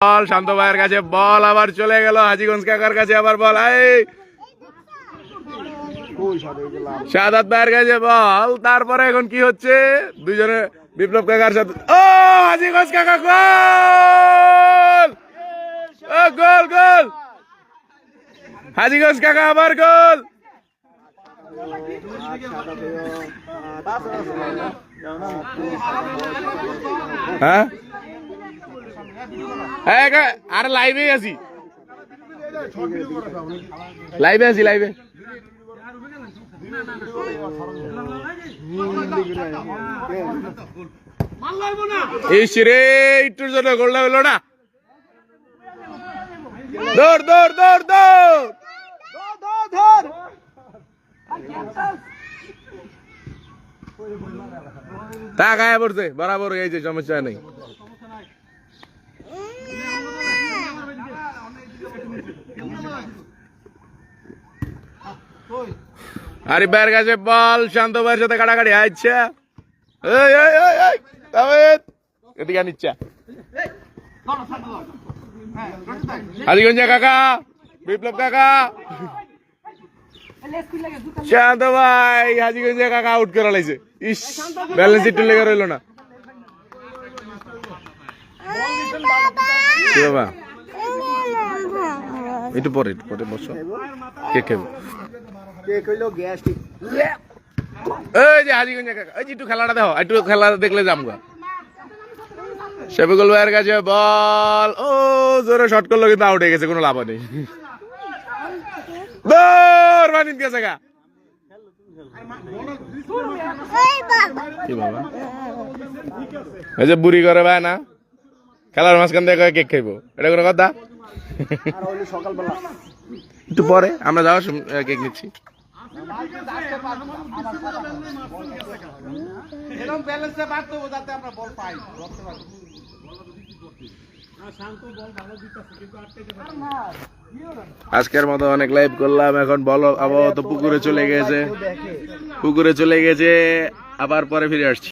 বল শান্ত ভাইয়ের কাছে, বল আবার চলে গেল হাজীগঞ্জ কাকার কাছে, আবার বল শাহাদাত ভাইয়ের কাছে বল। তারপরে এখন কি হচ্ছে, দুইজনে বিপ্লব কাকার সাথে, ও হাজীগঞ্জ কাকা গোল, ও গোল গোল, হাজীগঞ্জ কাকা আবার গোল। হ্যাঁ আরে লাইভে আছি, লাইভে আছি, লাইভে। রে একটুর জন্য গোলটা হইল না। দৌড় দৌড় দৌড় দৌড়, তা গায়ে পড়ছে বরাবর হয়ে গেছে, সমস্যা নেই। আরিফ ভাইয়ের কাছে বল, শান্ত ভাইয়ের সাথে কাটাকাটি। আচ্ছা এদিকে নিচ্ছা হাজীগঞ্জ কাকা, বিপ্লব কাকা, শান্ত ভাই হাজীগঞ্জ কাকা আউট করে লাইছে। ইস ব্যালেন্স একটু লেগে রইল না বাবা, একটু পরে পরে বসো, কে খেব এই যে হাজীগঞ্জ কাকা, এই যে একটু খেলাটা দেখো, একটু খেলা দেখলে যামগা। শফিকুল ভাইয়ের কাছে বল, ও জোরে শট করলো কিন্তু আউট হয়ে গেছে, কোনো লাভ নেই। দৌড় বানিয়ে গেছে গা, কি বাবা এই যে বুড়ি করে ভাই না, খেলার মাঝখান থেকে কেক খাইবো, এটা কোনো কথা? একটু পরে আমরা যাওয়ার কেক নিচ্ছি। আজকের মতো অনেক লাইভ করলাম, এখন বলো আবহাওয়া তো পুকুরে চলে গেছে, পুকুরে চলে গেছে, আবার পরে ফিরে আসছি।